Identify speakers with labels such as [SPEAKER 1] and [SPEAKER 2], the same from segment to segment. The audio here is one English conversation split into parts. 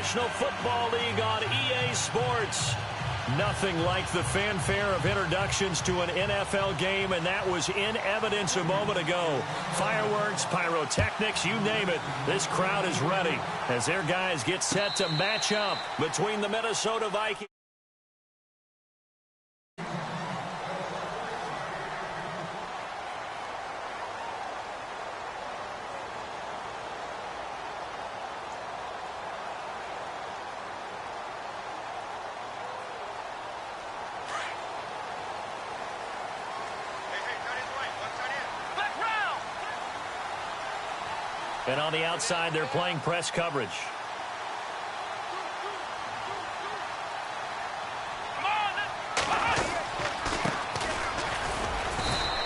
[SPEAKER 1] National Football League on EA Sports. Nothing like the fanfare of introductions to an NFL game, and that was in evidence a moment ago. Fireworks, pyrotechnics, you name it. This crowd is ready as their guys get set to match up between the Minnesota Vikings. And on the outside, they're playing press coverage.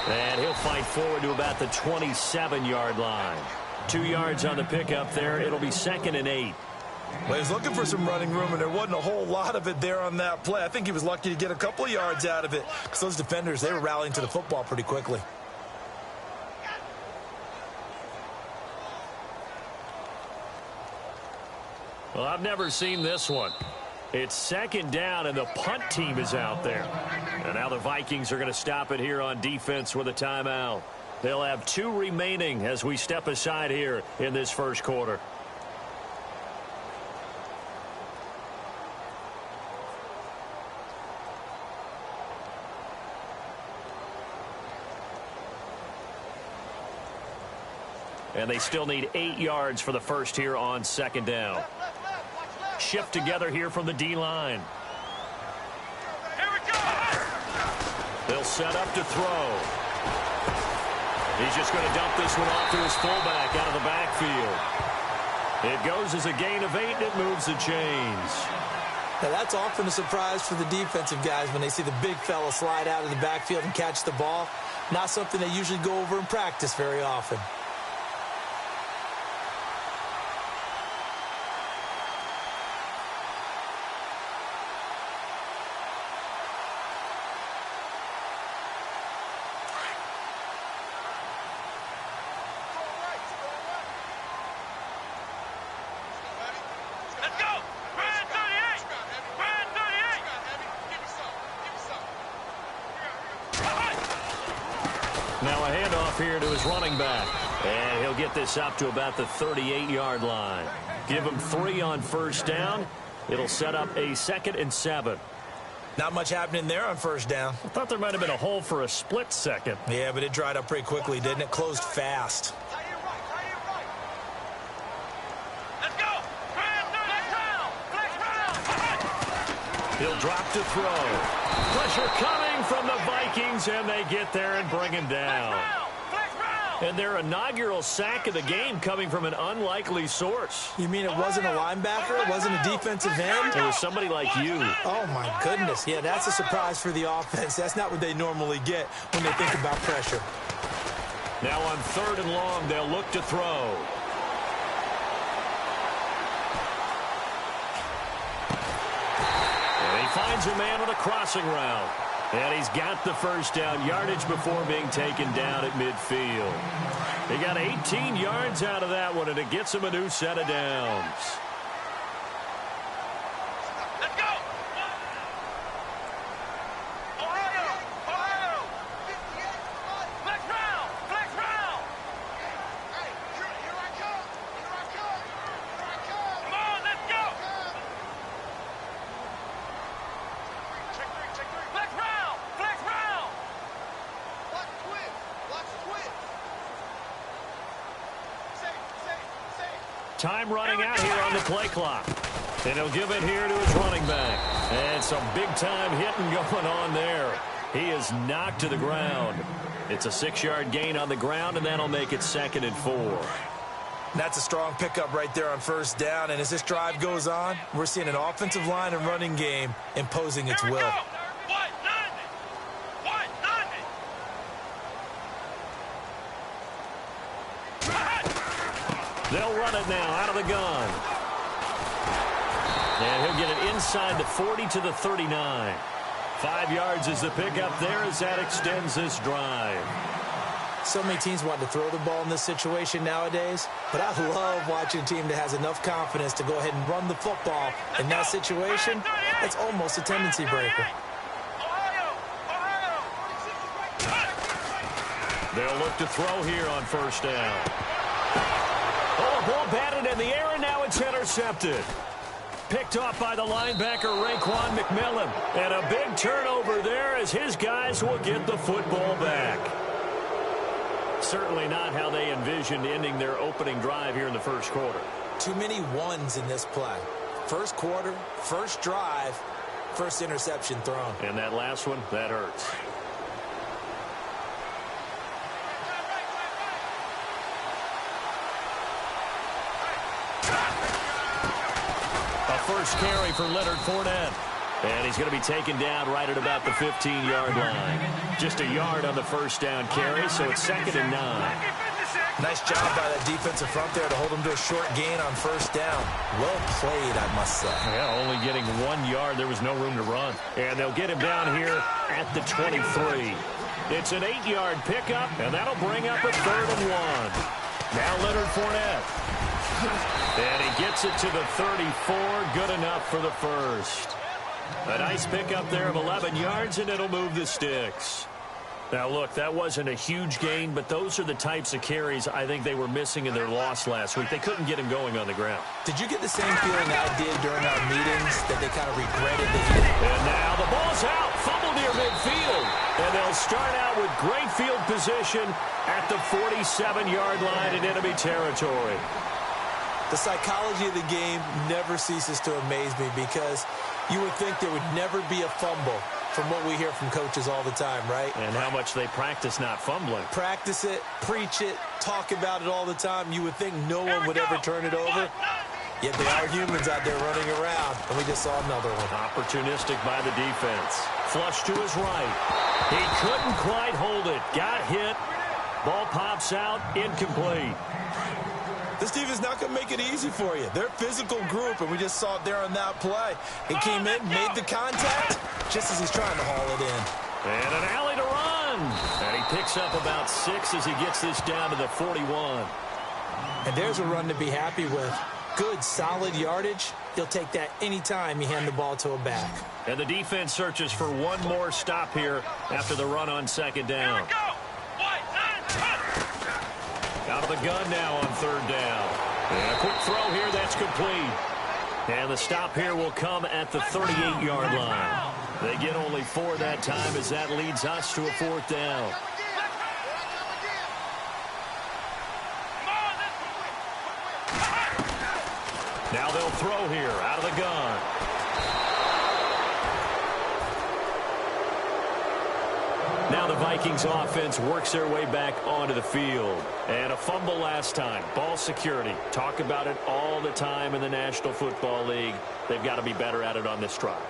[SPEAKER 1] And he'll fight forward to about the 27-yard line. 2 yards on the pickup there. It'll be 2nd and 8.
[SPEAKER 2] Well, he was looking for some running room, and there wasn't a whole lot of it there on that play. I think he was lucky to get a couple of yards out of it because those defenders, they were rallying to the football pretty quickly.
[SPEAKER 1] Well, I've never seen this one. It's 2nd down, and the punt team is out there. And now the Vikings are going to stop it here on defense with a timeout. They'll have 2 remaining as we step aside here in this first quarter. And they still need 8 yards for the first here on 2nd down. Shift together here from the D-line.
[SPEAKER 3] Here we go.
[SPEAKER 1] They'll set up to throw. He's just going to dump this one off to his fullback out of the backfield. It goes as a gain of 8, and it moves the chains.
[SPEAKER 2] Now, that's often a surprise for the defensive guys when they see the big fella slide out of the backfield and catch the ball. Not something they usually go over in practice very often.
[SPEAKER 1] Now a handoff here to his running back. And he'll get this up to about the 38-yard line. Give him 3 on first down. It'll set up a 2nd and 7.
[SPEAKER 2] Not much happening there on first down.
[SPEAKER 1] I thought there might have been a hole for a split second.
[SPEAKER 2] Yeah, but it dried up pretty quickly, didn't it? Closed fast.
[SPEAKER 3] Let's go.
[SPEAKER 1] He'll drop to throw. Pressure coming from the Vikings, and they get there and bring him down. And their inaugural sack of the game coming from an unlikely source.
[SPEAKER 2] You mean it wasn't a linebacker? It wasn't a defensive end?
[SPEAKER 1] It was somebody like you.
[SPEAKER 2] Oh, my goodness. Yeah, that's a surprise for the offense. That's not what they normally get when they think about pressure.
[SPEAKER 1] Now on 3rd and long, they'll look to throw. And he finds a man on a crossing route. And he's got the first down yardage before being taken down at midfield. He got 18 yards out of that one, and it gets him a new set of downs.
[SPEAKER 3] Let's go. Ohio. Flex round. Hey, here I come. Come on, let's go. Check 3. Flex round. Watch twist. Safe.
[SPEAKER 1] Time running out here on the play clock. And he'll give it here to his running back. And some big-time hitting going on there. He is knocked to the ground. It's a 6-yard gain on the ground, and that'll make it 2nd and 4.
[SPEAKER 2] That's a strong pickup right there on first down. And as this drive goes on, we're seeing an offensive line and running game imposing its will.
[SPEAKER 1] They'll run it now out of the gun. And he'll get it inside the 40 to the 39. 5 yards is the pickup there as that extends this drive.
[SPEAKER 2] So many teams want to throw the ball in this situation nowadays, but I love watching a team that has enough confidence to go ahead and run the football. In that situation, that's almost a tendency breaker.
[SPEAKER 1] They'll look to throw here on first down. Oh, ball batted in the air, and now it's intercepted. Picked off by the linebacker, Raekwon McMillan. And a big turnover there as his guys will get the football back. Certainly not how they envisioned ending their opening drive here in the first quarter.
[SPEAKER 2] Too many ones in this play. First quarter, first drive, first interception thrown.
[SPEAKER 1] And that last one, that hurts. First carry for Leonard Fournette. And he's going to be taken down right at about the 15-yard line. Just a yard on the first down carry, so it's 2nd and 9.
[SPEAKER 2] Nice job by that defensive front there to hold him to a short gain on first down. Well played, I must say.
[SPEAKER 1] Yeah, only getting 1 yard. There was no room to run. And they'll get him down here at the 23. It's an 8-yard pickup, and that'll bring up a 3rd and 1. Now Leonard Fournette. And he gets it to the 34. Good enough for the first. A nice pickup there of 11 yards, and it'll move the sticks. Now, look, that wasn't a huge gain, but those are the types of carries I think they were missing in their loss last week. They couldn't get him going on the ground.
[SPEAKER 2] Did you get the same feeling I did during our meetings, that they kind of regretted that he...
[SPEAKER 1] And now the ball's out. Fumble near midfield. And they'll start out with great field position at the 47-yard line in enemy territory.
[SPEAKER 2] The psychology of the game never ceases to amaze me, because you would think there would never be a fumble from what we hear from coaches all the time, right?
[SPEAKER 1] And how much they practice not fumbling.
[SPEAKER 2] Practice it, preach it, talk about it all the time. You would think no one would ever turn it over. Yet they are humans out there running around, and we just saw another one.
[SPEAKER 1] Opportunistic by the defense. Flush to his right. He couldn't quite hold it. Got hit. Ball pops out. Incomplete.
[SPEAKER 2] This defense is not going to make it easy for you. They're a physical group, and we just saw it there on that play. He came in, made the contact, just as he's trying to haul it in.
[SPEAKER 1] And an alley to run. And he picks up about 6 as he gets this down to the 41.
[SPEAKER 2] And there's a run to be happy with. Good, solid yardage. You'll take that anytime you hand the ball to a back.
[SPEAKER 1] And the defense searches for one more stop here after the run on 2nd down. Out of the gun now on 3rd down. And a quick throw here, that's complete. And the stop here will come at the 38-yard line. They get only 4 that time as that leads us to a 4th down. Now they'll throw here out of the gun. Now the Vikings offense works their way back onto the field. And a fumble last time. Ball security. Talk about it all the time in the National Football League. They've got to be better at it on this drive.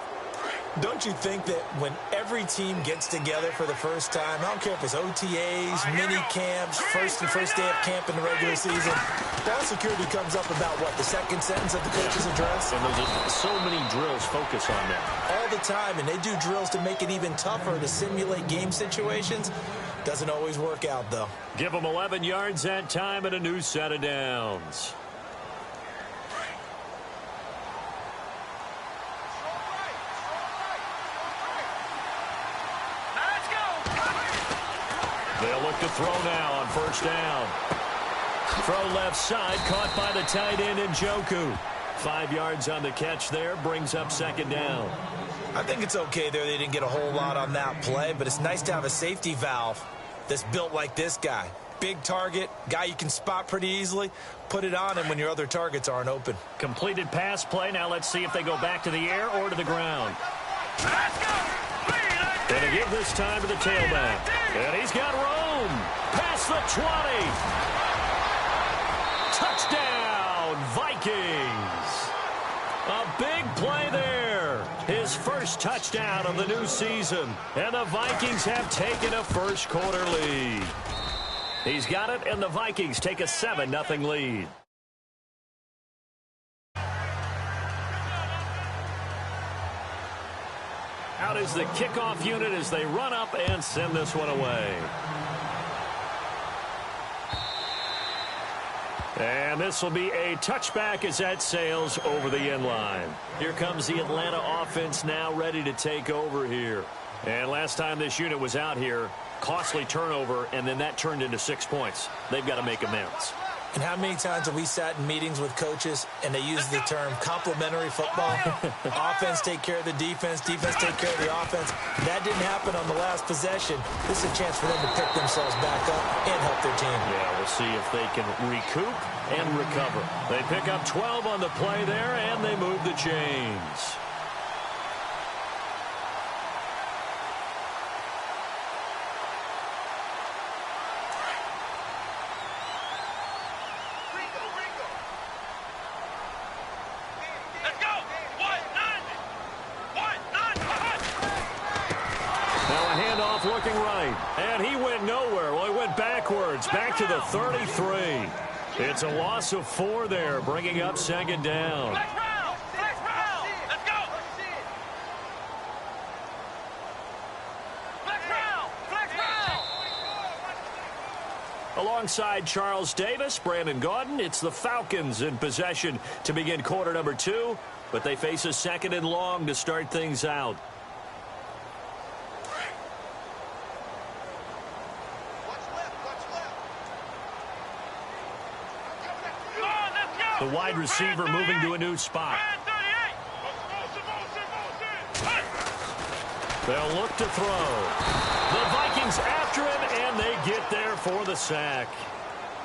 [SPEAKER 2] Don't you think that when every team gets together for the first time, I don't care if it's OTAs, mini camps, first day of camp in the regular season, ball security comes up about, what, the second sentence of the coach's address?
[SPEAKER 1] And there's so many drills focus on that.
[SPEAKER 2] All the time, and they do drills to make it even tougher to simulate game situations. Doesn't always work out, though.
[SPEAKER 1] Give them 11 yards that time and a new set of downs. They'll look to throw now on 1st down. Throw left side, caught by the tight end Njoku. 5 yards on the catch there, brings up 2nd down.
[SPEAKER 2] I think it's okay there. They didn't get a whole lot on that play, but it's nice to have a safety valve that's built like this guy. Big target, guy you can spot pretty easily. Put it on him when your other targets aren't open.
[SPEAKER 1] Completed pass play. Now let's see if they go back to the air or to the ground. Gonna give this time to the tailback. And he's got room. Past the 20. Touchdown, Vikings. A big play there. His first touchdown of the new season. And the Vikings have taken a first quarter lead. He's got it, and the Vikings take a 7-0 lead. Out is the kickoff unit as they run up and send this one away. And this will be a touchback as that sails over the end line. Here comes the Atlanta offense now ready to take over here. And last time this unit was out here, costly turnover, and then that turned into 6 points. They've got to make amends.
[SPEAKER 2] And how many times have we sat in meetings with coaches and they use the term complementary football? Offense take care of the defense, defense take care of the offense. That didn't happen on the last possession. This is a chance for them to pick themselves back up and help their team.
[SPEAKER 1] Yeah, we'll see if they can recoup and recover. They pick up 12 on the play there, and they move the chains. Looking right, and he went nowhere. Well, he went backwards, back to the 33. It's a loss of 4 there, bringing up second down.
[SPEAKER 3] Let's go.
[SPEAKER 1] Alongside Charles Davis, Brandon Gaudin, it's the Falcons in possession to begin quarter number 2, but they face a second and long to start things out. The wide receiver moving to a new spot. They'll look to throw. The Vikings after him, and they get there for the sack.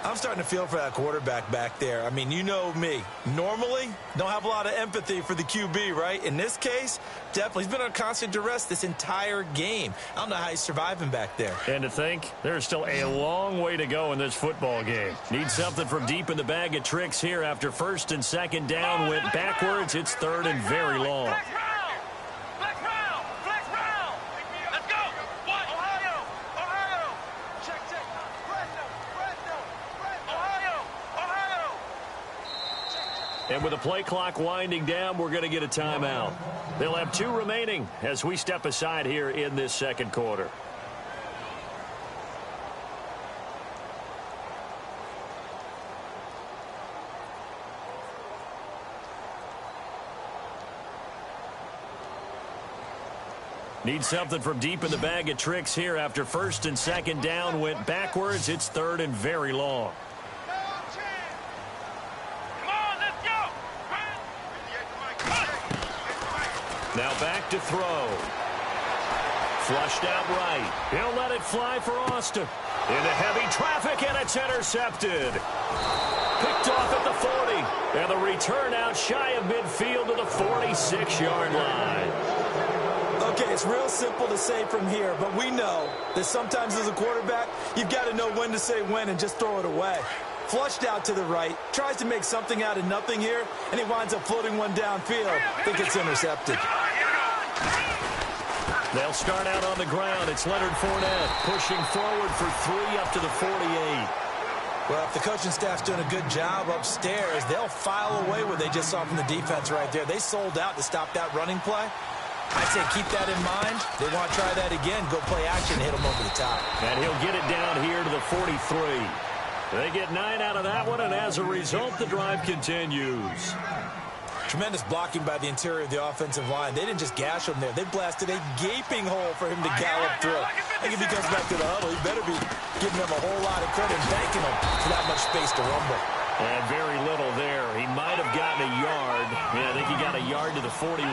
[SPEAKER 2] I'm starting to feel for that quarterback back there. I mean, you know me. Normally, don't have a lot of empathy for the QB, right? In this case, definitely. He's been on constant duress this entire game. I don't know how he's surviving back there.
[SPEAKER 1] And to think, there's still a long way to go in this football game. Need something from deep in the bag of tricks here after first and second down went backwards. It's third and very long. And with the play clock winding down, we're going to get a timeout. They'll have 2 remaining as we step aside here in this second quarter. Need something from deep in the bag of tricks here after first and second down went backwards. It's third and very long. Now back to throw. Flushed out right. He'll let it fly for Austin. Into heavy traffic, and it's intercepted. Picked off at the 40. And the return out shy of midfield to the 46-yard line.
[SPEAKER 2] Okay, it's real simple to say from here, but we know that sometimes as a quarterback, you've got to know when to say when and just throw it away. Flushed out to the right, tries to make something out of nothing here, and he winds up floating one downfield. I think it's intercepted.
[SPEAKER 1] They'll start out on the ground. It's Leonard Fournette pushing forward for 3 up to the 48.
[SPEAKER 2] Well, if the coaching staff's doing a good job upstairs, they'll file away what they just saw from the defense right there. They sold out to stop that running play. I'd say keep that in mind. They want to try that again. Go play action, hit them over the top.
[SPEAKER 1] And he'll get it down here to the 43. They get 9 out of that one, and as a result, the drive continues.
[SPEAKER 2] Tremendous blocking by the interior of the offensive line. They didn't just gash him there. They blasted a gaping hole for him to gallop through. I think if he comes back to the huddle, he better be giving them a whole lot of credit and thanking them for that much space to rumble.
[SPEAKER 1] And very little there. He might have gotten a yard. Yeah, I think he got a yard to the 41.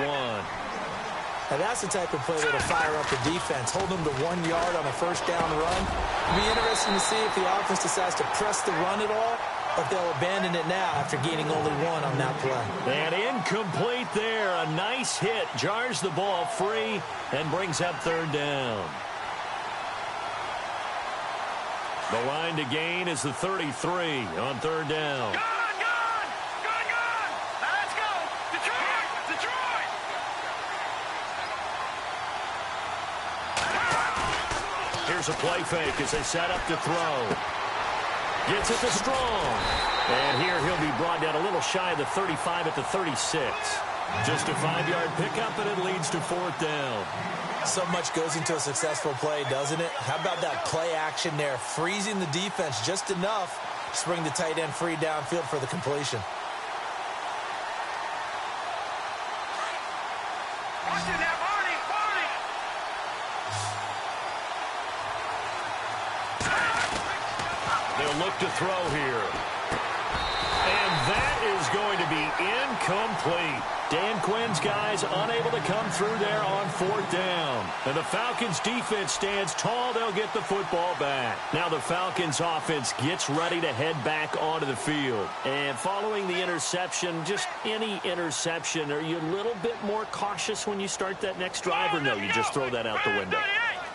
[SPEAKER 2] Now that's the type of play that'll fire up the defense. Hold them to 1 yard on a first down run. It'll be interesting to see if the offense decides to press the run at all, or if they'll abandon it now after gaining only 1 on that play.
[SPEAKER 1] And incomplete there. A nice hit. Jars the ball free and brings up third down. The line to gain is the 33 on third down. Here's a play fake as they set up to throw. Gets it to Strong. And here he'll be brought down a little shy of the 35 at the 36. Just a 5-yard pickup, and it leads to fourth down.
[SPEAKER 2] So much goes into a successful play, doesn't it? How about that play action there? Freezing the defense just enough Just bring the tight end free downfield for the completion.
[SPEAKER 1] They'll look to throw here. And that is going to be incomplete. Dan Quinn's guys unable to come through there on fourth down. And the Falcons defense stands tall. They'll get the football back. Now the Falcons offense gets ready to head back onto the field. And following the interception, just any interception, are you a little bit more cautious when you start that next drive, or no, you just throw that out the window?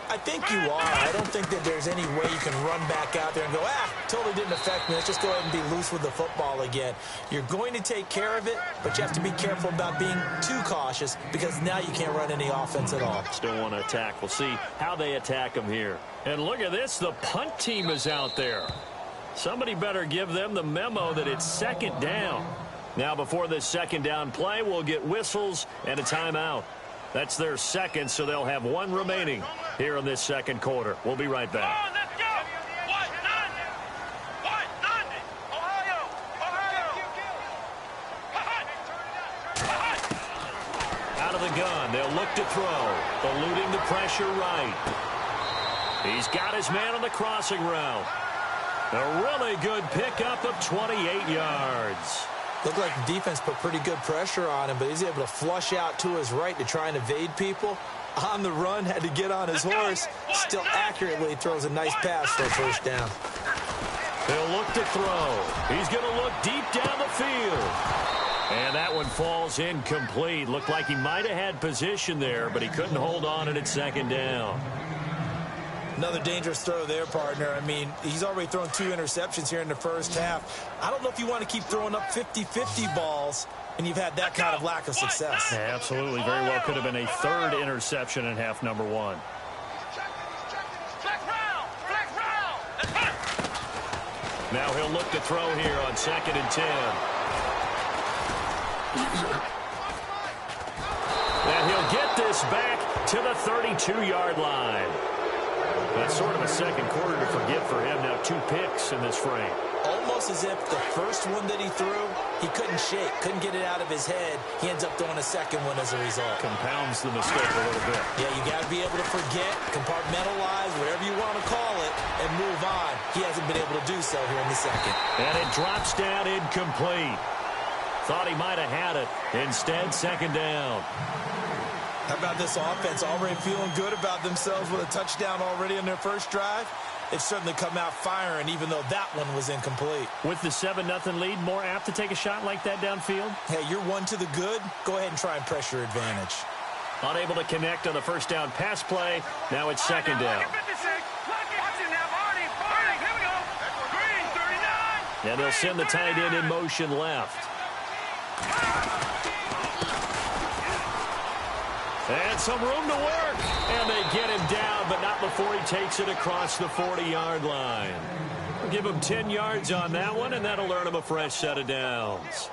[SPEAKER 2] I think you are. I don't think that there's any way you can run back out there and go, totally didn't affect me. Let's just go ahead and be loose with the football again. You're going to take care of it, but you have to be careful about being too cautious because now you can't run any offense at all.
[SPEAKER 1] Still want to attack. We'll see how they attack them here. And look at this. The punt team is out there. Somebody better give them the memo that it's second down. Now before this second down play, we'll get whistles and a timeout. That's their second, so they'll have one remaining here in this second quarter. We'll be right back. Out of the gun, they'll look to throw. Eluding the pressure right. He's got his man on the crossing route. A really good pickup of 28 yards.
[SPEAKER 2] Looked like the defense put pretty good pressure on him, but he's able to flush out to his right to try and evade people. On the run, had to get on his horse. Still accurately throws a nice pass for a first down.
[SPEAKER 1] They'll look to throw. He's going to look deep down the field. And that one falls incomplete. Looked like he might have had position there, but he couldn't hold on at second down.
[SPEAKER 2] Another dangerous throw there, partner. I mean, he's already thrown 2 interceptions here in the first half. I don't know if you want to keep throwing up 50-50 balls when you've had that kind of lack of success.
[SPEAKER 1] Yeah, absolutely. Very well could have been a third interception in half number 1. Now he'll look to throw here on 2nd and 10. And he'll get this back to the 32-yard line. That's sort of a second quarter to forget for him. Now 2 picks in this frame.
[SPEAKER 2] Almost as if the first one that he threw, he couldn't shake, couldn't get it out of his head. He ends up throwing a second one as a result.
[SPEAKER 1] Compounds the mistake a little bit.
[SPEAKER 2] Yeah, you got to be able to forget, compartmentalize, whatever you want to call it, and move on. He hasn't been able to do so here in the second.
[SPEAKER 1] And it drops down incomplete. Thought he might have had it. Instead, second down.
[SPEAKER 2] How about this offense already feeling good about themselves with a touchdown already in their first drive? They've certainly come out firing, even though that one was incomplete.
[SPEAKER 1] With the 7-0 lead, more apt to take a shot like that downfield?
[SPEAKER 2] Hey, you're one to the good. Go ahead and try and press your advantage.
[SPEAKER 1] Unable to connect on the first down pass play. Now it's second down. And they'll send the tight end in motion left. And some room to work. And they get him down, but not before he takes it across the 40-yard line. We'll give him 10 yards on that one, and that'll earn him a fresh set of downs.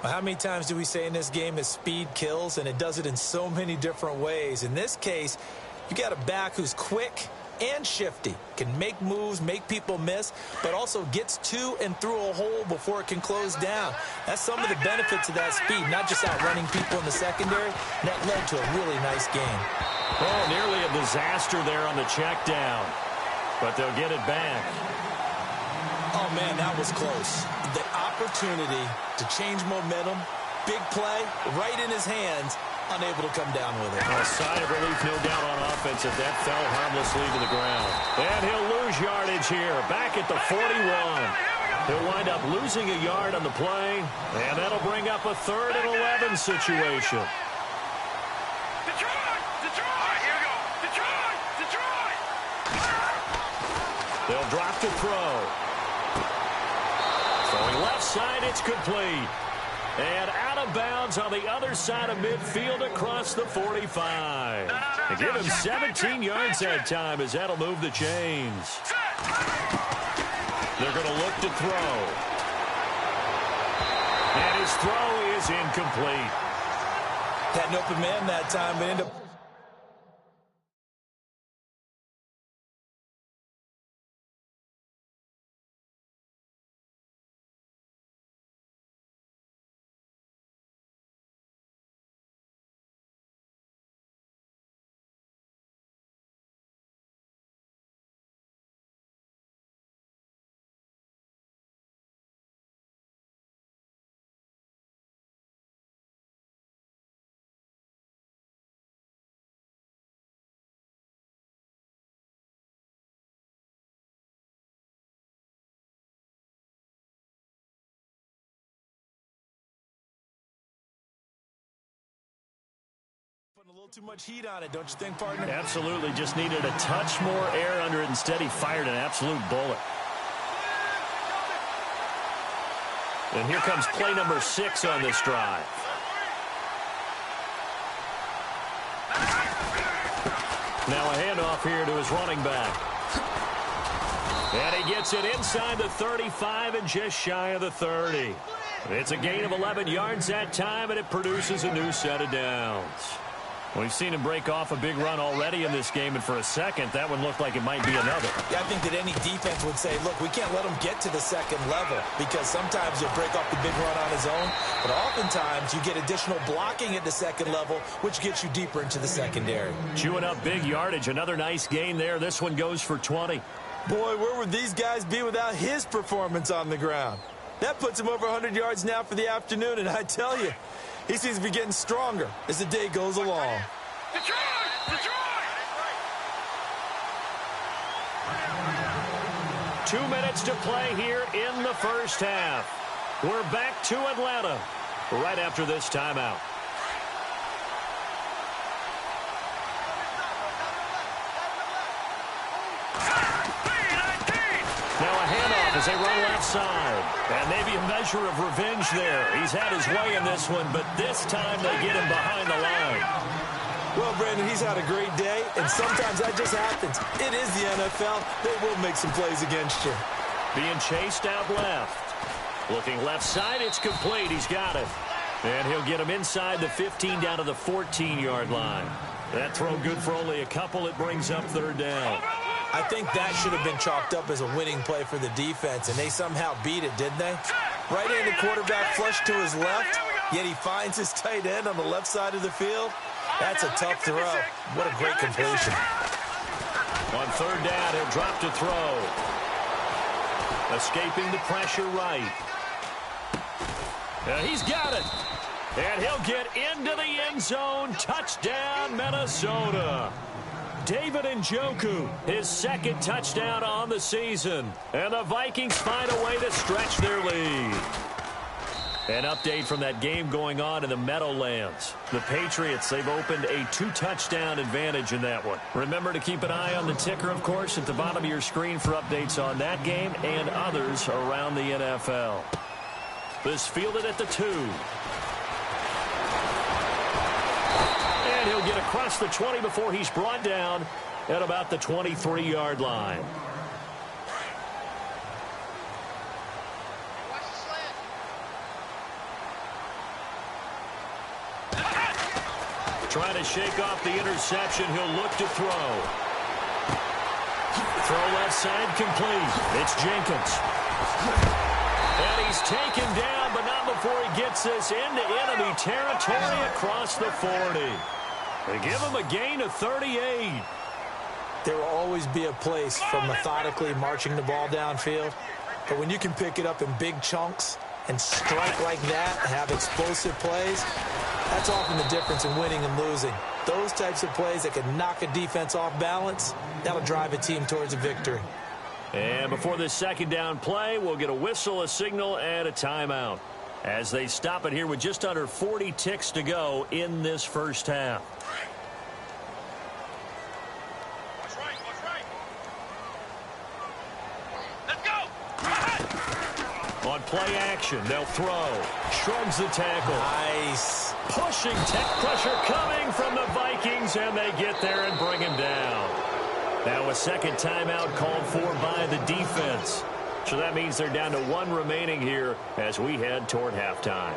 [SPEAKER 2] Well, how many times do we say in this game that speed kills, and it does it in so many different ways? In this case, you got a back who's quick and shifty, can make moves, make people miss, but also gets to and through a hole before it can close down. That's some of the benefits of that speed, not just outrunning people in the secondary. That led to a really nice game.
[SPEAKER 1] Oh, nearly a disaster there on the check down, but they'll get it back.
[SPEAKER 2] Oh, man, that was close. The opportunity to change momentum, big play, right in his hands, unable to come down with it.
[SPEAKER 1] A sigh of relief, no doubt, on offense if that fell harmlessly to the ground. And he'll lose yardage here, back at the 41. He'll wind up losing a yard on the play, and that'll bring up a 3rd and 11 situation. They'll drop to throw. Throwing left side, it's complete. And out of bounds on the other side of midfield across the 45. They give him 17 yards that time as that'll move the chains. They're going to look to throw. And his throw is incomplete.
[SPEAKER 2] Had an open man that time, but ended up a little too much heat on it, don't you think, partner?
[SPEAKER 1] Absolutely. Just needed a touch more air under it. Instead, he fired an absolute bullet. And here comes play number 6 on this drive. Now a handoff here to his running back. And he gets it inside the 35 and just shy of the 30. It's a gain of 11 yards that time, and it produces a new set of downs. We've seen him break off a big run already in this game, and for a second, that one looked like it might be another.
[SPEAKER 2] Yeah, I think that any defense would say, look, we can't let him get to the second level, because sometimes he'll break off the big run on his own, but oftentimes you get additional blocking at the second level, which gets you deeper into the secondary.
[SPEAKER 1] Chewing up big yardage. Another nice gain there. This one goes for 20.
[SPEAKER 2] Boy, where would these guys be without his performance on the ground? That puts him over 100 yards now for the afternoon, and I tell you, he seems to be getting stronger as the day goes along.
[SPEAKER 3] Detroit! Detroit!
[SPEAKER 1] 2 minutes to play here in the first half. We're back to Atlanta right after this timeout. Now a handoff as they run left side. And maybe a measure of revenge there. He's had his way in this one, but this time they get him behind the line.
[SPEAKER 2] Well, Brandon, he's had a great day, and sometimes that just happens. It is the NFL. They will make some plays against you.
[SPEAKER 1] Being chased out left. Looking left side, it's complete. He's got it. And he'll get him inside the 15 down to the 14-yard line. That throw good for only a couple. It brings up third down.
[SPEAKER 2] I think that should have been chalked up as a winning play for the defense, and they somehow beat it, didn't they? Right-handed quarterback flushed to his left, yet he finds his tight end on the left side of the field. That's a tough throw. What a great completion.
[SPEAKER 1] On third down, he'll drop to throw. Escaping the pressure right. He's got it. And he'll get into the end zone. Touchdown, Minnesota. David Njoku, his second touchdown on the season. And the Vikings find a way to stretch their lead. An update from that game going on in the Meadowlands. The Patriots, they've opened a 2-touchdown advantage in that one. Remember to keep an eye on the ticker, of course, at the bottom of your screen for updates on that game and others around the NFL. This fielded at the 2. And he'll get across the 20 before he's brought down at about the 23-yard line. Trying to shake off the interception. He'll look to throw. Throw left side complete. It's Jenkins. And he's taken down, but not before he gets this into enemy territory across the 40. They give him a gain of 38.
[SPEAKER 2] There will always be a place for methodically marching the ball downfield. But when you can pick it up in big chunks and strike like that, have explosive plays, that's often the difference in winning and losing. Those types of plays that can knock a defense off balance, that'll drive a team towards a victory.
[SPEAKER 1] And before this second down play, we'll get a whistle, a signal, and a timeout as they stop it here with just under 40 ticks to go in this first half.
[SPEAKER 3] What's right? What's right? Let's go!
[SPEAKER 1] On play action, they'll throw. Shrugs the tackle.
[SPEAKER 2] Nice.
[SPEAKER 1] Pushing tech pressure coming from the Vikings, and they get there and bring him down. Now a second timeout called for by the defense. So that means they're down to 1 remaining here as we head toward halftime.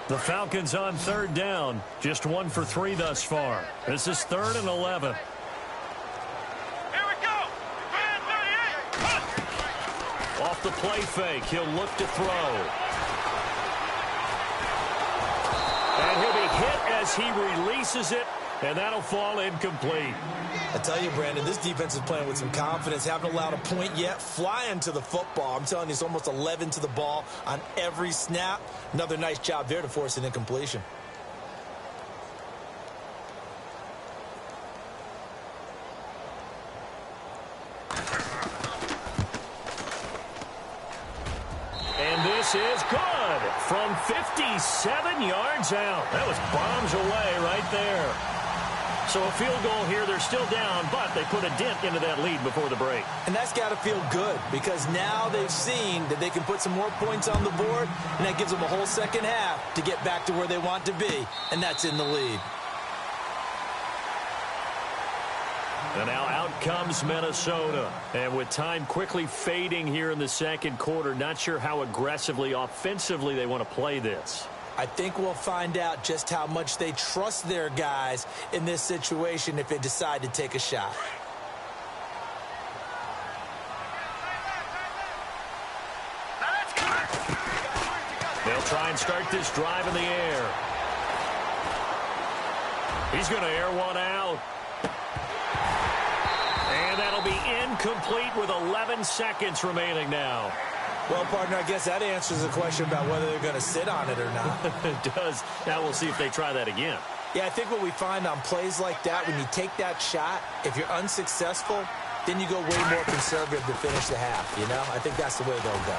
[SPEAKER 1] The Falcons on third down. Just 1 for 3 thus far. This is 3rd and 11.
[SPEAKER 3] Here we go! 38!
[SPEAKER 1] Off the play fake, he'll look to throw. And he'll be hit as he releases it, and that'll fall incomplete.
[SPEAKER 2] I tell you, Brandon, this defense is playing with some confidence. Haven't allowed a point yet. Flying to the football. I'm telling you, it's almost 11 to the ball on every snap. Another nice job there to force an incompletion.
[SPEAKER 1] And this is good. from 57 yards out. That was bombs away right there. So a field goal here. They're still down, but they put a dent into that lead before the break.
[SPEAKER 2] And that's got to feel good because now they've seen that they can put some more points on the board, and that gives them a whole second half to get back to where they want to be, and that's in the lead.
[SPEAKER 1] And now out comes Minnesota. And with time quickly fading here in the second quarter, not sure how aggressively, offensively they want to play this.
[SPEAKER 2] I think we'll find out just how much they trust their guys in this situation if they decide to take a shot.
[SPEAKER 1] They'll try and start this drive in the air. He's going to air one out. And that'll be incomplete with 11 seconds remaining now.
[SPEAKER 2] Well, partner, I guess that answers the question about whether they're going to sit on it or not.
[SPEAKER 1] It does. Now we'll see if they try that again.
[SPEAKER 2] Yeah, I think what we find on plays like that, when you take that shot, if you're unsuccessful, then you go way more conservative to finish the half, you know? I think that's the way they'll go.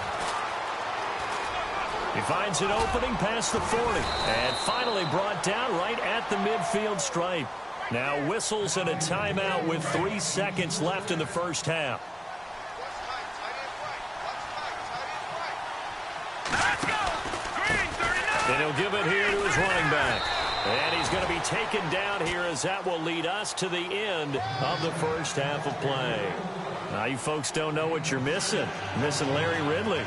[SPEAKER 1] He finds an opening past the 40. And finally brought down right at the midfield stripe. Now whistles and a timeout with 3 seconds left in the first half. And he'll give it here to his running back. And he's going to be taken down here as that will lead us to the end of the first half of play. Now you folks don't know what you're missing. Missing Larry Ridley.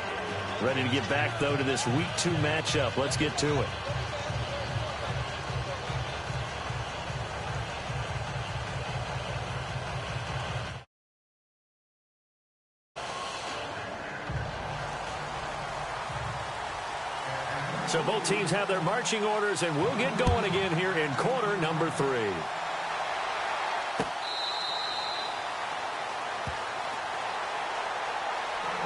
[SPEAKER 1] Ready to get back, though, to this Week 2 matchup. Let's get to it. So both teams have their marching orders, and we'll get going again here in quarter number 3.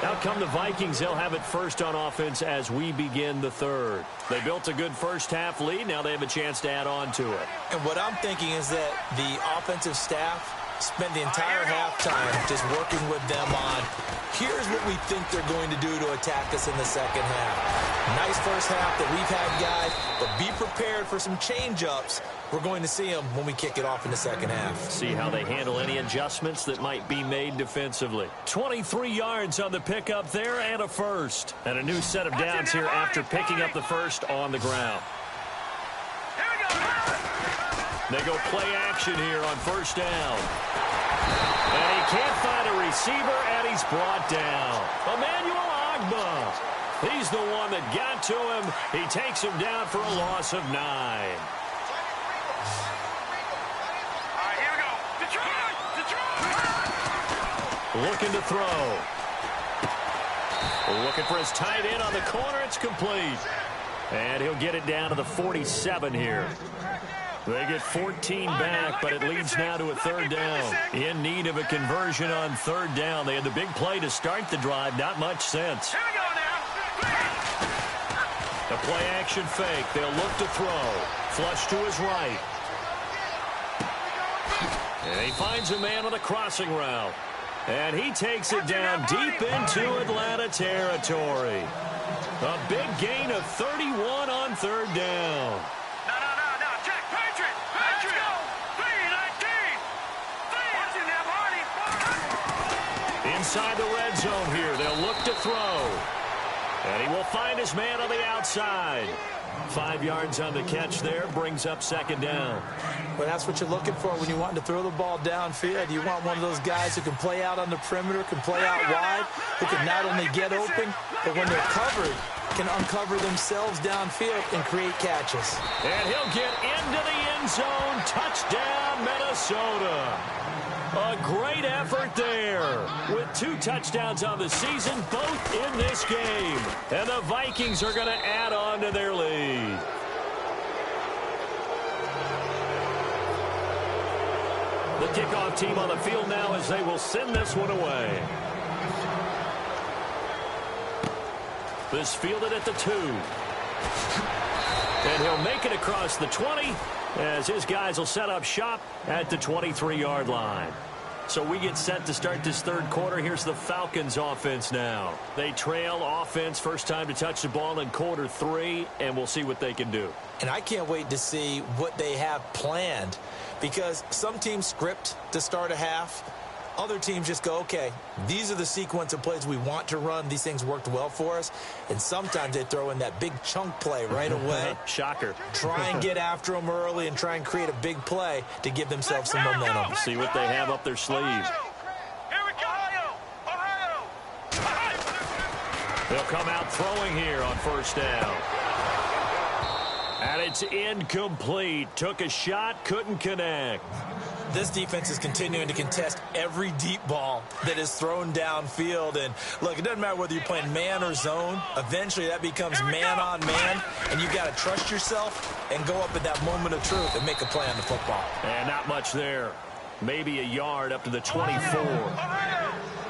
[SPEAKER 1] Out come the Vikings. They'll have it first on offense as we begin the third. They built a good first-half lead. Now they have a chance to add on to it.
[SPEAKER 2] And what I'm thinking is that the offensive staff spent the entire halftime just working with them on, here's what we think they're going to do to attack us in the second half. Nice first half that we've had, guys, but be prepared for some change-ups. We're going to see them when we kick it off in the second half.
[SPEAKER 1] See how they handle any adjustments that might be made defensively. 23 yards on the pickup there and a first. And a new set of downs here after picking up the first on the ground. They go play action here on first down. And he can't find a receiver, and he's brought down. Emmanuel Ogbah. He's the one that got to him. He takes him down for a loss of 9.
[SPEAKER 3] Here we go. Detroit!
[SPEAKER 1] Looking to throw. Looking for his tight end on the corner. It's complete. And he'll get it down to the 47 here. They get 14 back, but it leads now to a third down. In need of a conversion on third down. They had the big play to start the drive. Not much sense.
[SPEAKER 3] Here we go now.
[SPEAKER 1] The play action fake. They'll look to throw. Flush to his right. And he finds a man on the crossing route. And he takes it down deep into Atlanta territory. A big gain of 31 on third down. Inside the red zone here. They'll look to throw. And he will find his man on the outside. 5 yards on the catch there. Brings up second down.
[SPEAKER 2] Well, that's what you're looking for when you want to throw the ball downfield. You want one of those guys who can play out on the perimeter, can play out wide, who can not only get open, but when they're covered, can uncover themselves downfield and create catches.
[SPEAKER 1] And he'll get into the end zone. Touchdown, Minnesota. A great effort there with 2 touchdowns on the season, both in this game. And the Vikings are going to add on to their lead. The kickoff team on the field now as they will send this one away. This fielded at the 2. And he'll make it across the 20 as his guys will set up shop at the 23-yard line. So we get set to start this third quarter. Here's the Falcons offense now. They trail offense, first time to touch the ball in quarter 3, and we'll see what they can do.
[SPEAKER 2] And I can't wait to see what they have planned, because some teams script to start a half. Other teams just go, okay, these are the sequence of plays we want to run. These things worked well for us. And sometimes they throw in that big chunk play right away.
[SPEAKER 1] Shocker.
[SPEAKER 2] Try and get after them early and try and create a big play to give themselves some momentum.
[SPEAKER 1] See what they have up their sleeve.
[SPEAKER 3] Here we go.
[SPEAKER 1] They'll come out throwing here on first down. And it's incomplete. Took a shot, couldn't connect.
[SPEAKER 2] This defense is continuing to contest every deep ball that is thrown downfield. And, look, it doesn't matter whether you're playing man or zone. Eventually, that becomes man on man, and you've got to trust yourself and go up at that moment of truth and make a play on the football.
[SPEAKER 1] And not much there. Maybe a yard up to the 24.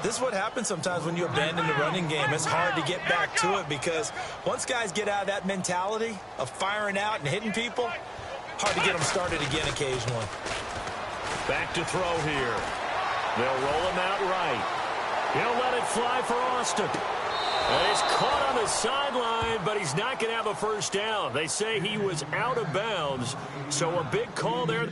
[SPEAKER 2] This is what happens sometimes when you abandon the running game. It's hard to get back to it because once guys get out of that mentality of firing out and hitting people, hard to get them started again occasionally.
[SPEAKER 1] Back to throw here. They'll roll him out right. He'll let it fly for Austin. And he's caught on the sideline, but he's not going to have a first down. They say he was out of bounds, so a big call there.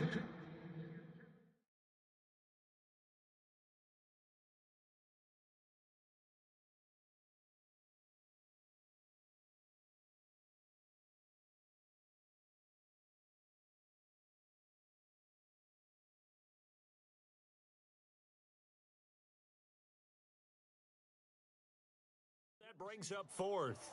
[SPEAKER 1] Brings up fourth.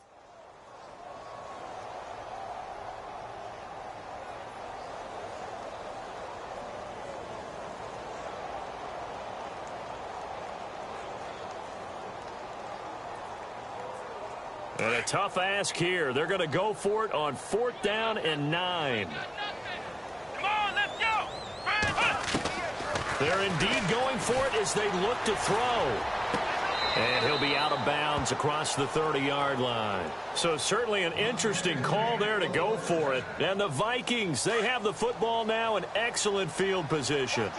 [SPEAKER 1] And a tough ask here. They're going to go for it on 4th down and 9.
[SPEAKER 3] Come on, let's go.
[SPEAKER 1] They're indeed going for it as they look to throw. And he'll be out of bounds across the 30-yard line. So certainly an interesting call there to go for it. And the Vikings, they have the football now in excellent field position.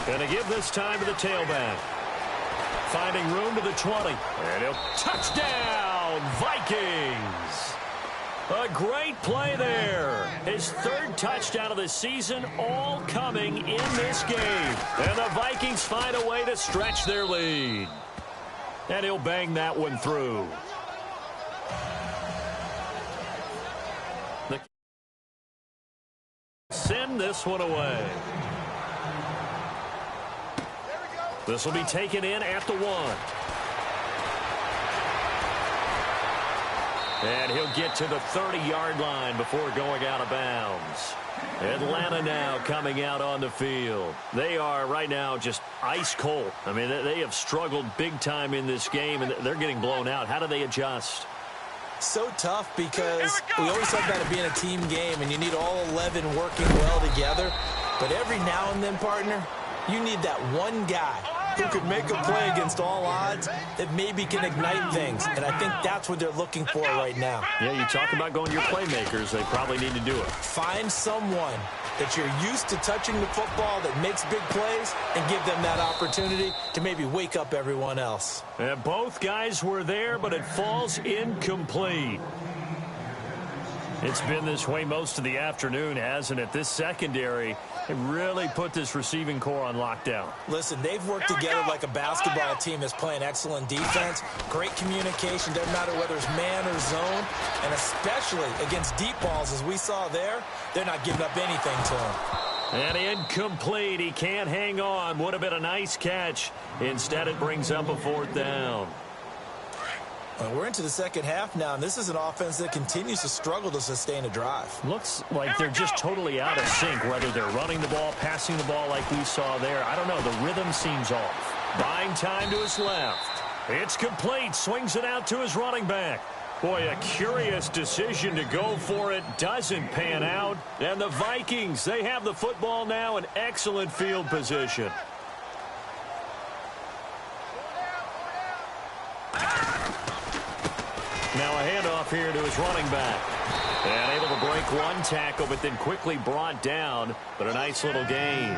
[SPEAKER 1] Going to give this time to the tailback. Finding room to the 20. And he'll touchdown, Vikings. A great play there. His 3rd touchdown of the season, all coming in this game. And the Vikings find a way to stretch their lead. And he'll bang that one through. Send this one away. This will be taken in at the 1. And he'll get to the 30-yard line before going out of bounds. Atlanta now coming out on the field. They are right now just ice cold. I mean, they have struggled big time in this game, and they're getting blown out. How do they adjust?
[SPEAKER 2] So tough because we always talk about it being a team game, and you need all 11 working well together. But every now and then, partner, you need that one guy who could make a play against all odds that maybe can ignite things. And I think that's what they're looking for right now.
[SPEAKER 1] Yeah, you talk about going to your playmakers. They probably need to do it.
[SPEAKER 2] Find someone that you're used to touching the football that makes big plays and give them that opportunity to maybe wake up everyone else.
[SPEAKER 1] And both guys were there, but it falls incomplete. It's been this way most of the afternoon, hasn't it? This secondary really put this receiving core on lockdown.
[SPEAKER 2] Listen, they've worked together like a basketball team that's playing excellent defense. Great communication, doesn't matter whether it's man or zone. And especially against deep balls, as we saw there, they're not giving up anything to him.
[SPEAKER 1] And incomplete. He can't hang on. Would have been a nice catch. Instead, it brings up a 4th down.
[SPEAKER 2] We're into the second half now, and this is an offense that continues to struggle to sustain a drive.
[SPEAKER 1] Looks like they're just totally out of sync, whether they're running the ball, passing the ball like we saw there. I don't know. The rhythm seems off. Buying time to his left. It's complete. Swings it out to his running back. Boy, a curious decision to go for it. Doesn't pan out. And the Vikings, they have the football now in excellent field position. Now a handoff here to his running back. And able to break one tackle, but then quickly brought down. But a nice little gain.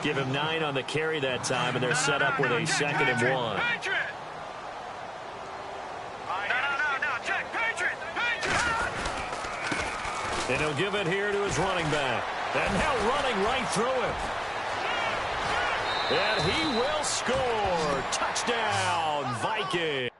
[SPEAKER 1] Give him 9 on the carry that time, and they're set up with a 2nd and 1. And he'll give it here to his running back. And now running right through him. And he will score. Touchdown, Vikings.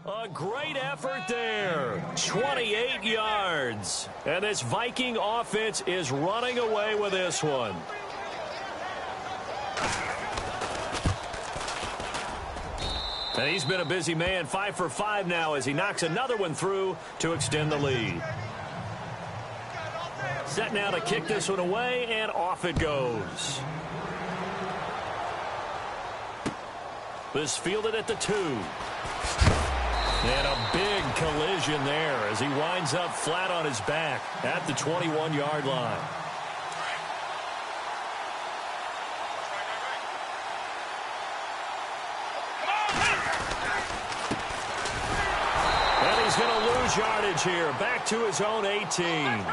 [SPEAKER 1] A great effort there. 28 yards. And this Viking offense is running away with this one. And he's been a busy man. 5 for 5 now as he knocks another one through to extend the lead. Set now to kick this one away, and off it goes. This fielded at the 2. And a big collision there as he winds up flat on his back at the 21-yard line. And he's going to lose yardage here. Back to his own 18.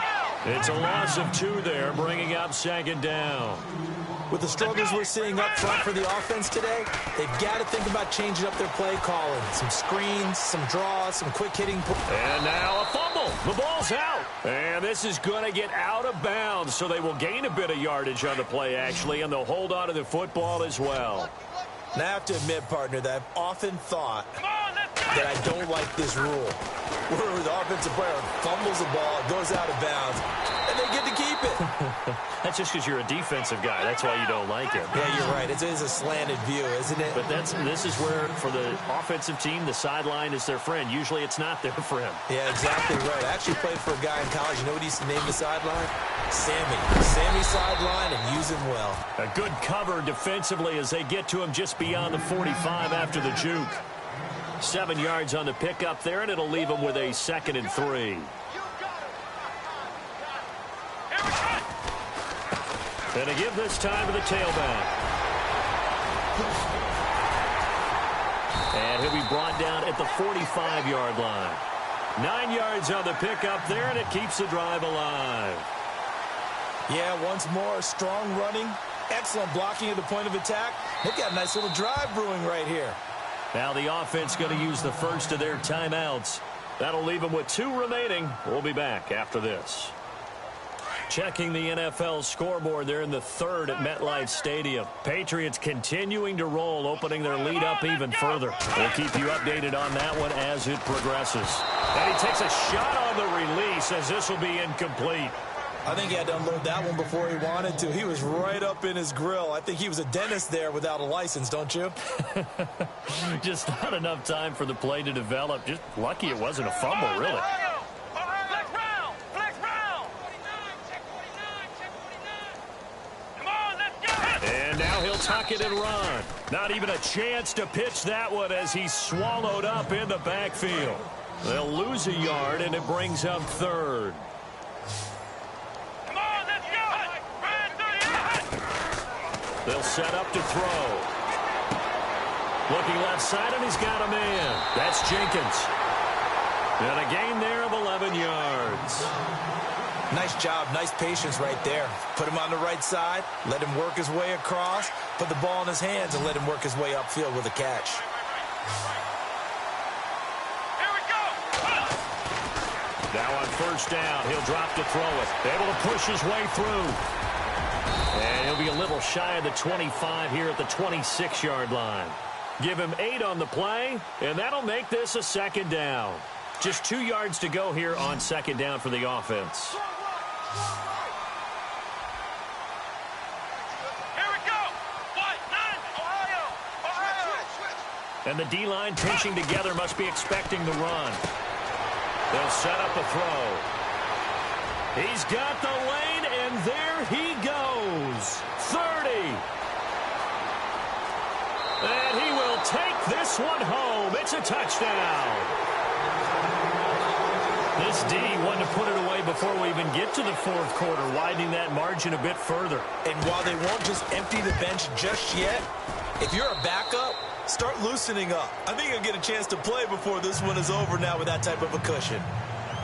[SPEAKER 1] It's a loss of 2 there, bringing up 2nd down.
[SPEAKER 2] With the struggles we're seeing up front for the offense today, they've got to think about changing up their play calling. Some screens, some draws, some quick hitting.
[SPEAKER 1] And now a fumble. The ball's out. And this is going to get out of bounds, so they will gain a bit of yardage on the play, actually, and they'll hold on to the football as well.
[SPEAKER 2] Now, I have to admit, partner, that I've often thought that I don't like this rule, where the offensive player fumbles the ball, goes out of bounds, and they get to keep it.
[SPEAKER 1] That's just because you're a defensive guy. That's why you don't like it.
[SPEAKER 2] Yeah, you're right. It is a slanted view, isn't it?
[SPEAKER 1] But this is where, for the offensive team, the sideline is their friend. Usually it's not there for him.
[SPEAKER 2] Yeah, exactly right. I actually played for a guy in college. You know what he used to name the sideline? Sammy. Sammy sideline, and use him well. A
[SPEAKER 1] good cover defensively as they get to him just beyond the 45 after the juke. 7 yards on the pickup there, and it'll leave him with a 2nd and 3. And to give this time to the tailback. And he'll be brought down at the 45-yard line. 9 yards on the pickup there, and it keeps the drive alive.
[SPEAKER 2] Yeah, once more, strong running, excellent blocking at the point of attack. They've got a nice little drive brewing right here.
[SPEAKER 1] Now the offense going to use the first of their timeouts. That'll leave them with 2 remaining. We'll be back after this. Checking the NFL scoreboard there in the 3rd at MetLife Stadium. Patriots continuing to roll, opening their lead up even further. We'll keep you updated on that one as it progresses. And he takes a shot on the release as this will be incomplete.
[SPEAKER 2] I think he had to unload that one before he wanted to. He was right up in his grill. I think he was a dentist there without a license, don't you?
[SPEAKER 1] Just not enough time for the play to develop. Just lucky it wasn't a fumble, really. And now he'll tuck it and run. Not even a chance to pitch that one as he's swallowed up in the backfield. They'll lose a yard, and it brings up 3rd. They'll set up to throw. Looking left side, and he's got a man. That's Jenkins. And a gain there of 11 yards.
[SPEAKER 2] Nice job, nice patience right there. Put him on the right side, let him work his way across, put the ball in his hands, and let him work his way upfield with a catch.
[SPEAKER 3] Here we go.
[SPEAKER 1] Now on 1st down, he'll drop to throw it. Able to push his way through. And he'll be a little shy of the 25 here at the 26-yard line. Give him 8 on the play, and that'll make this a 2nd down. Just 2 yards to go here on 2nd down for the offense.
[SPEAKER 3] Here we go. 1, 9,
[SPEAKER 1] And the D-line pinching together must be expecting the run. They'll set up a throw. He's got the lane, and there he goes. 30. And he will take this one home. It's a touchdown. This D wanted to put it away before we even get to the fourth quarter, widening that margin a bit further.
[SPEAKER 2] And while they won't just empty the bench just yet, if you're a backup, start loosening up. I think you'll get a chance to play before this one is over now with that type of a cushion.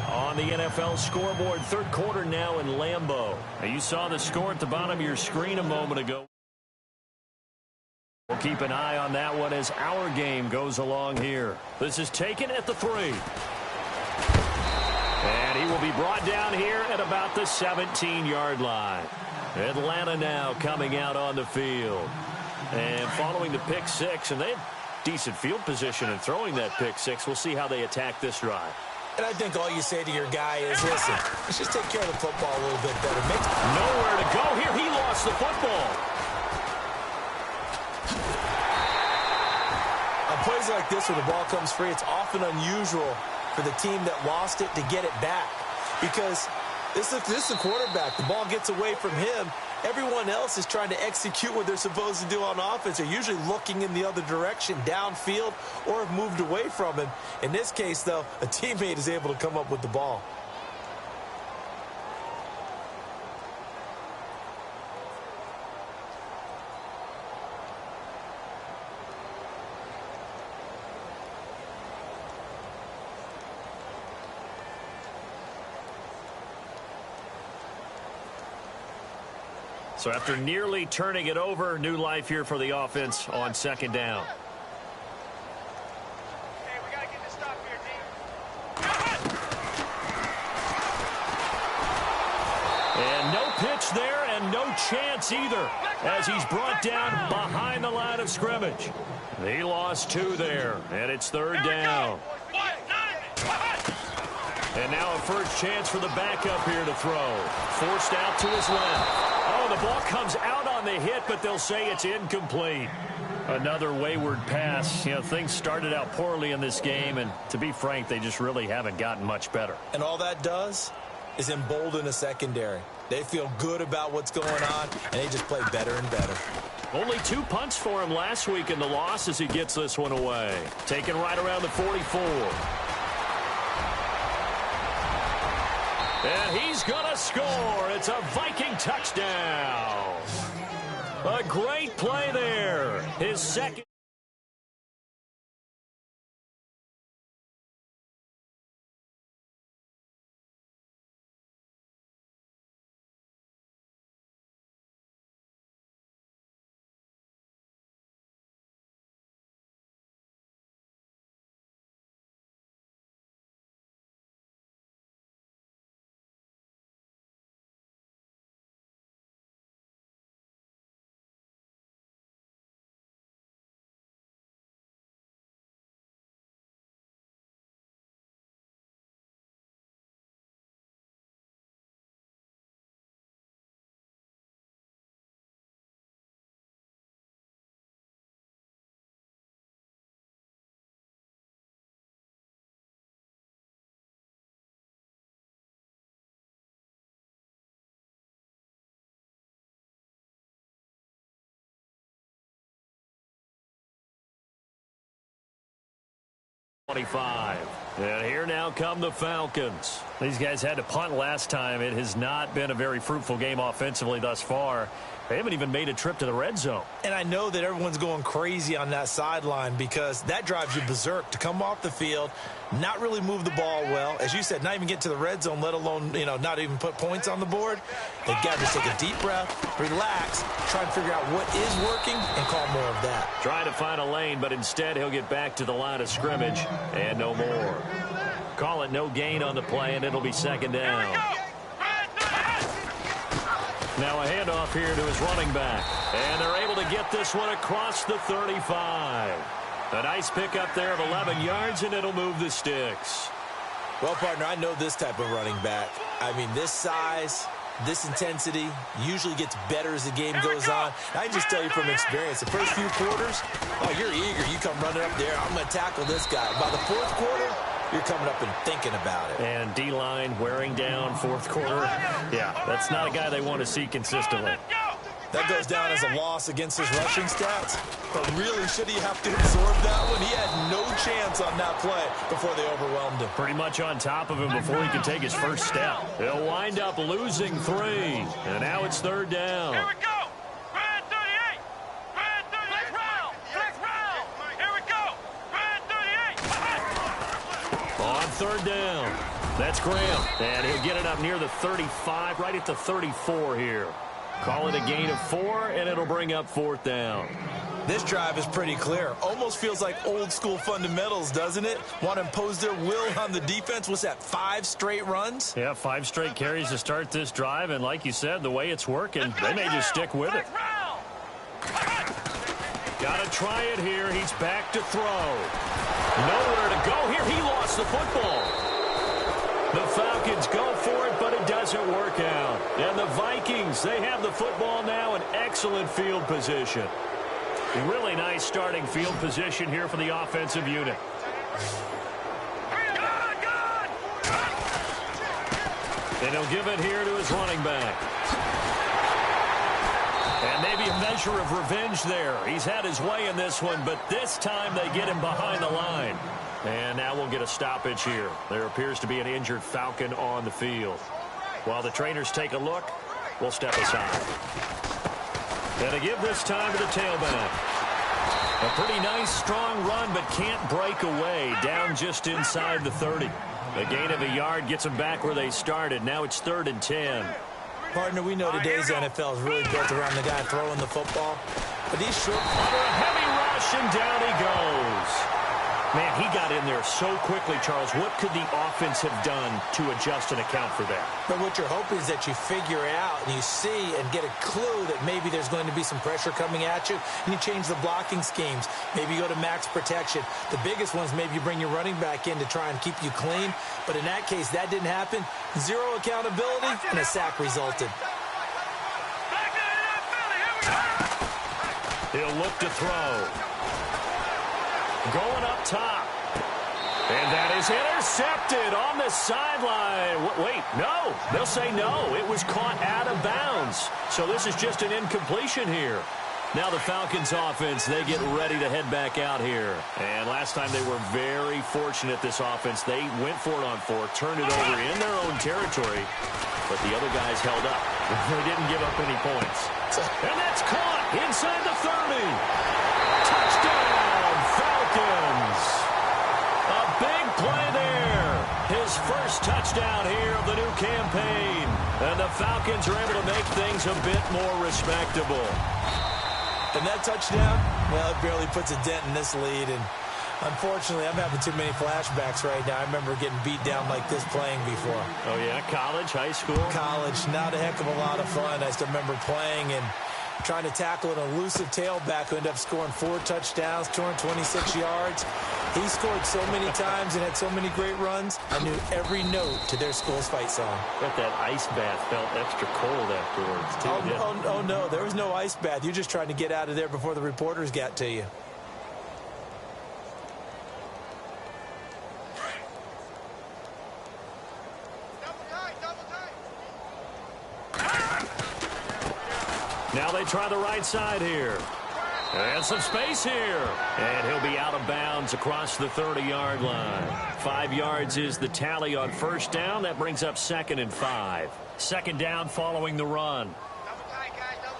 [SPEAKER 1] On the NFL scoreboard, third quarter now in Lambeau. Now, you saw the score at the bottom of your screen a moment ago. We'll keep an eye on that one as our game goes along here. This is taken at the 3. And he will be brought down here at about the 17-yard line. Atlanta now coming out on the field. And following the pick 6, and they have decent field position in throwing that pick 6. We'll see how they attack this drive.
[SPEAKER 2] And I think all you say to your guy is, listen, let's just take care of the football a little bit better.
[SPEAKER 1] Nowhere to go here. He lost the football.
[SPEAKER 2] On plays like this where the ball comes free, it's often unusual for the team that lost it to get it back. Because this is the quarterback. The ball gets away from him. Everyone else is trying to execute what they're supposed to do on offense. They're usually looking in the other direction, downfield, or have moved away from him. In this case, though, a teammate is able to come up with the ball.
[SPEAKER 1] So after nearly turning it over, new life here for the offense on second down.
[SPEAKER 3] Hey, we got to get this stop here, team.
[SPEAKER 1] And no pitch there and no chance either as he's brought down behind the line of scrimmage. He lost 2 there, and it's third down. And now a first chance for the backup here to throw. Forced out to his left. Oh, the ball comes out on the hit, but they'll say it's incomplete. Another wayward pass. You know, things started out poorly in this game, and to be frank, they just really haven't gotten much better.
[SPEAKER 2] And all that does is embolden a secondary. They feel good about what's going on, and they just play better and better.
[SPEAKER 1] Only 2 punts for him last week in the loss as he gets this one away. Taken right around the 44. And he's going to score. It's a Viking touchdown. A great play there. His second. And here now come the Falcons. These guys had to punt last time. It has not been a very fruitful game offensively thus far. They haven't even made a trip to the red zone.
[SPEAKER 2] And I know that everyone's going crazy on that sideline because that drives you berserk to come off the field, not really move the ball well. As you said, not even get to the red zone, let alone, not even put points on the board. They've got to just take a deep breath, relax, try and figure out what is working and call more of that.
[SPEAKER 1] Trying to find a lane, but instead he'll get back to the line of scrimmage and no more. Call it no gain on the play, and it'll be second down. Now a handoff here to his running back. And they're able to get this one across the 35. A nice pickup there of 11 yards, and it'll move the sticks.
[SPEAKER 2] Well, partner, I know this type of running back. I mean, this size, this intensity usually gets better as the game goes on. I can just tell you from experience, the first few quarters, oh, you're eager. You come running up there, I'm going to tackle this guy. By the fourth quarter, you're coming up and thinking about it.
[SPEAKER 1] And D-line wearing down fourth quarter. Yeah, that's not a guy they want to see consistently.
[SPEAKER 2] That goes down as a loss against his rushing stats. But really, should he have to absorb that one? He had no chance on that play before they overwhelmed him.
[SPEAKER 1] Pretty much on top of him before he could take his first step. He'll wind up losing 3. And now it's third down.
[SPEAKER 3] Here we go. Red 38. Red 38. Flex round. Here we go. Red 38.
[SPEAKER 1] On third down. That's Graham. And he'll get it up near the 35, right at the 34 here. Call it a gain of 4, and it'll bring up fourth down.
[SPEAKER 2] This drive is pretty clear. Almost feels like old school fundamentals, doesn't it? Want to impose their will on the defense. What's that, 5 straight runs?
[SPEAKER 1] Yeah, 5 straight carries to start this drive, and like you said, the way it's working, they may just stick with it. Got to try it here. He's back to throw. Nowhere to go here. He lost the football. The Falcons go for it, but it doesn't work out. And the Vikings, they have the football now in excellent field position. Really nice starting field position here for the offensive unit. And he'll give it here to his running back. And maybe a measure of revenge there. He's had his way in this one, but this time they get him behind the line. And now we'll get a stoppage here. There appears to be an injured Falcon on the field. While the trainers take a look, we'll step aside. And a give this time to the tailback. A pretty nice, strong run, but can't break away. Down just inside the 30. A gain of a yard gets them back where they started. Now it's 3rd and 10.
[SPEAKER 2] Partner, we know today's NFL is really built around the guy throwing the football. But these short...
[SPEAKER 1] Under a heavy rush, and down he goes. Man, he got in there so quickly, Charles. What could the offense have done to adjust and account for that?
[SPEAKER 2] But what you're hoping is that you figure out and you see and get a clue that maybe there's going to be some pressure coming at you, and you change the blocking schemes. Maybe you go to max protection. The biggest ones, maybe you bring your running back in to try and keep you clean. But in that case, that didn't happen. 0 accountability, and a sack resulted.
[SPEAKER 1] He'll look to throw. Going up top. And that is intercepted on the sideline. Wait, no. They'll say no. It was caught out of bounds. So this is just an incompletion here. Now the Falcons offense, they get ready to head back out here. And last time they were very fortunate, this offense. They went for it on 4, turned it over in their own territory. But the other guys held up. They didn't give up any points. And that's caught inside the 30. Touchdown, Falcons. A big play there. His first touchdown here of the new campaign. And the Falcons are able to make things a bit more respectable.
[SPEAKER 2] And that touchdown, well, it barely puts a dent in this lead. And unfortunately, I'm having too many flashbacks right now. I remember getting beat down like this playing before.
[SPEAKER 1] Oh, yeah? College, high school?
[SPEAKER 2] College. Not a heck of a lot of fun. I still remember playing and trying to tackle an elusive tailback who ended up scoring 4 touchdowns, 226 yards. He scored so many times and had so many great runs. I knew every note to their school's fight song.
[SPEAKER 1] But that ice bath felt extra cold afterwards, too.
[SPEAKER 2] Oh, no, there was no ice bath. You're just trying to get out of there before the reporters got to you.
[SPEAKER 1] Now they try the right side here. And some space here. And he'll be out of bounds across the 30-yard line. 5 yards is the tally on first down. That brings up 2nd and 5. Second down following the run.
[SPEAKER 3] Double tight, guys, double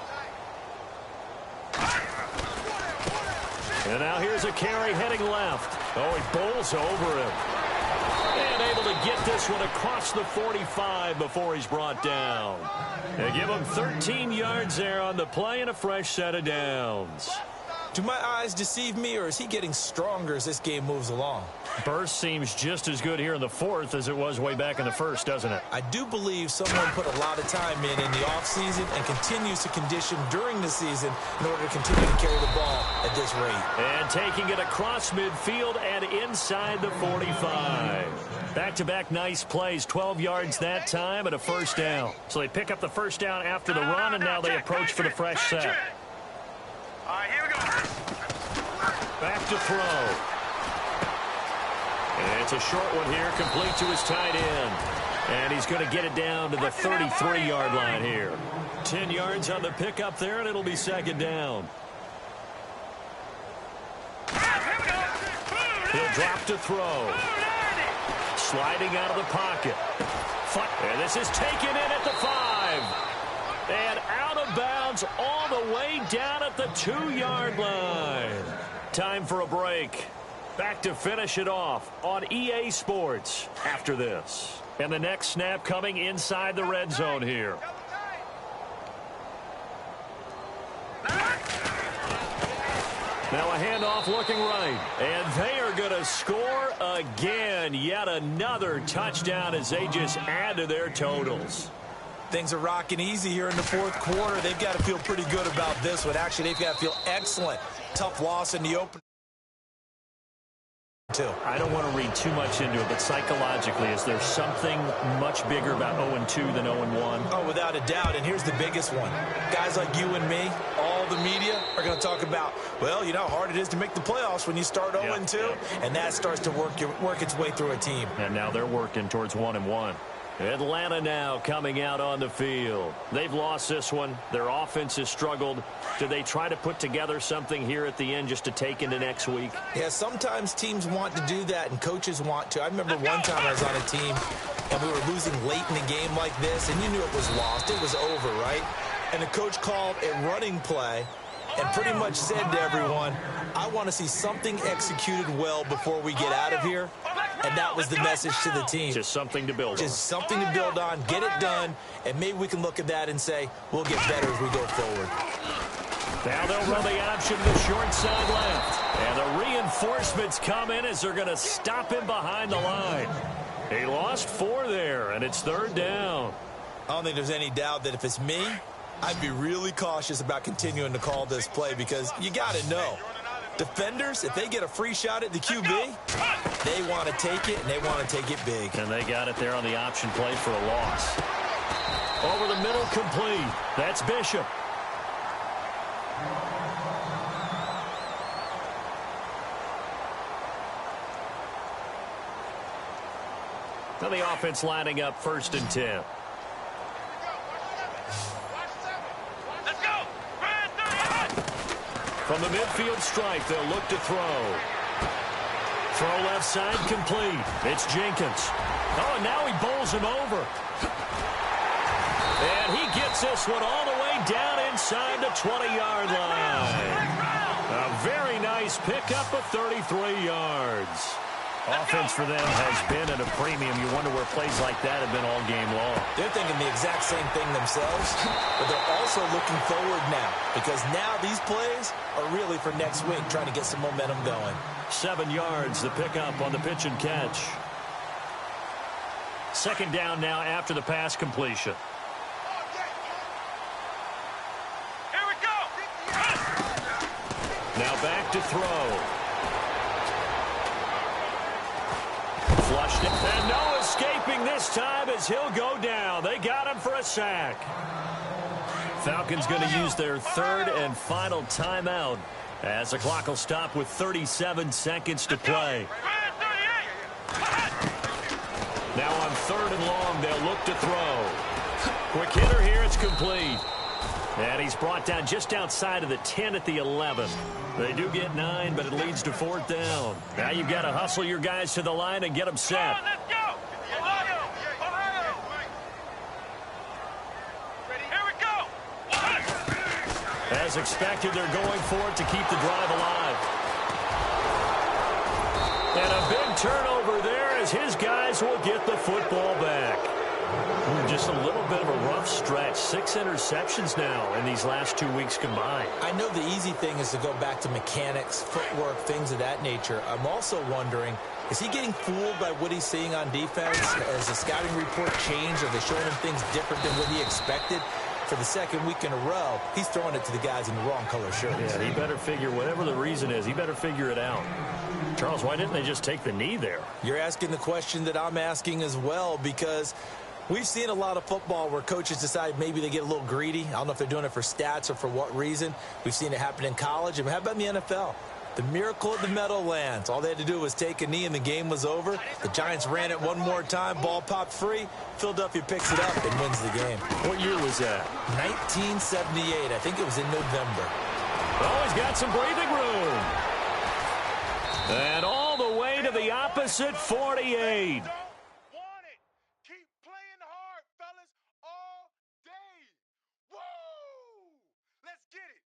[SPEAKER 3] tight.
[SPEAKER 1] And now here's a carry heading left. Oh, he bowls over him. And able to get this one across the 45 before he's brought down. They give him 13 yards there on the play and a fresh set of downs.
[SPEAKER 2] Do my eyes deceive me, or is he getting stronger as this game moves along?
[SPEAKER 1] Burst seems just as good here in the fourth as it was way back in the first, doesn't it?
[SPEAKER 2] I do believe someone put a lot of time in the offseason and continues to condition during the season in order to continue to carry the ball at this rate.
[SPEAKER 1] And taking it across midfield and inside the 45. Back-to-back nice plays, 12 yards that time and a first down. So they pick up the first down after the run, and now they approach for the fresh set.
[SPEAKER 3] All right, here we go.
[SPEAKER 1] Back to throw. And it's a short one here, complete to his tight end. And he's going to get it down to the 33-yard line here. 10 yards on the pickup there, and it'll be second down. He'll drop to throw. Sliding out of the pocket. And this is taken in at the 5. And out of bounds all the way down at the 2-yard line. Time for a break. Back to finish it off on EA Sports after this. And the next snap coming inside the red zone here. Now a handoff looking right. And they are going to score again. Yet another touchdown as they just add to their totals.
[SPEAKER 2] Things are rocking easy here in the fourth quarter. They've got to feel pretty good about this one. Actually, they've got to feel excellent. Tough loss in the open.
[SPEAKER 1] I don't want to read too much into it, but psychologically, is there something much bigger about 0-2 than 0-1?
[SPEAKER 2] Oh, without a doubt, and here's the biggest one. Guys like you and me, all the media, are going to talk about, well, you know how hard it is to make the playoffs when you start 0-2, and that starts to work its way through a team.
[SPEAKER 1] And now they're working towards 1-1. Atlanta now coming out on the field. They've lost this one. Their offense has struggled. Do they try to put together something here at the end just to take into next week?
[SPEAKER 2] Yeah, sometimes teams want to do that and coaches want to. I remember one time I was on a team and we were losing late in the game like this, and you knew it was lost. It was over, right? And the coach called a running play and pretty much said to everyone, I want to see something executed well before we get out of here. And that was the message to the team.
[SPEAKER 1] Just something to build on.
[SPEAKER 2] Just something to build on, get it done, and maybe we can look at that and say, we'll get better as we go forward.
[SPEAKER 1] Now they'll run the option to the short side left. And the reinforcements come in as they're going to stop him behind the line. He lost 4 there, and it's third down.
[SPEAKER 2] I don't think there's any doubt that if it's me, I'd be really cautious about continuing to call this play because you got to know. Defenders, if they get a free shot at the QB, they want to take it, and they want to take it big.
[SPEAKER 1] And they got it there on the option play for a loss. Over the middle, complete. That's Bishop. Now the offense lining up 1st and 10. From the midfield stripe, they'll look to throw. Throw left side, complete. It's Jenkins. Oh, and now he bowls him over. And he gets this one all the way down inside the 20-yard line. A very nice pickup of 33 yards. Offense for them has been at a premium. You wonder where plays like that have been all game long.
[SPEAKER 2] They're thinking the exact same thing themselves, but they're also looking forward now because now these plays are really for next week, trying to get some momentum going.
[SPEAKER 1] 7 yards, the pickup on the pitch and catch. Second down now after the pass completion.
[SPEAKER 3] Here we go.
[SPEAKER 1] Now back to throw. Flushed it. And no escaping this time as he'll go down. They got him for a sack. Falcons going to use their 3rd and final timeout as the clock will stop with 37 seconds to play. Now on 3rd and long, they'll look to throw. Quick hitter here, it's complete. And he's brought down just outside of the 10 at the 11. They do get 9, but it leads to 4th down. Now you've got to hustle your guys to the line and get them set.
[SPEAKER 3] Let's go. Here we go.
[SPEAKER 1] As expected, they're going for it to keep the drive alive. And a big turnover there as his guys will get the football back. Just a little bit of a rough stretch. 6 interceptions now in these last 2 weeks combined.
[SPEAKER 2] I know the easy thing is to go back to mechanics, footwork, things of that nature. I'm also wondering, is he getting fooled by what he's seeing on defense? Has the scouting report changed? Are they showing him things different than what he expected? For the second week in a row, he's throwing it to the guys in the wrong color shirts.
[SPEAKER 1] Yeah, he better figure, whatever the reason is, he better figure it out. Charles, why didn't they just take the knee there?
[SPEAKER 2] You're asking the question that I'm asking as well, because we've seen a lot of football where coaches decide maybe they get a little greedy. I don't know if they're doing it for stats or for what reason. We've seen it happen in college. And how about in the NFL? The miracle of the Meadowlands. All they had to do was take a knee and the game was over. The Giants ran it one more time. Ball popped free. Philadelphia picks it up and wins the game.
[SPEAKER 1] What year was that?
[SPEAKER 2] 1978. I think it was in November.
[SPEAKER 1] Oh, he's got some breathing room. And all the way to the opposite 48.
[SPEAKER 3] Keep playing hard, fellas, all day. Woo! Let's get it.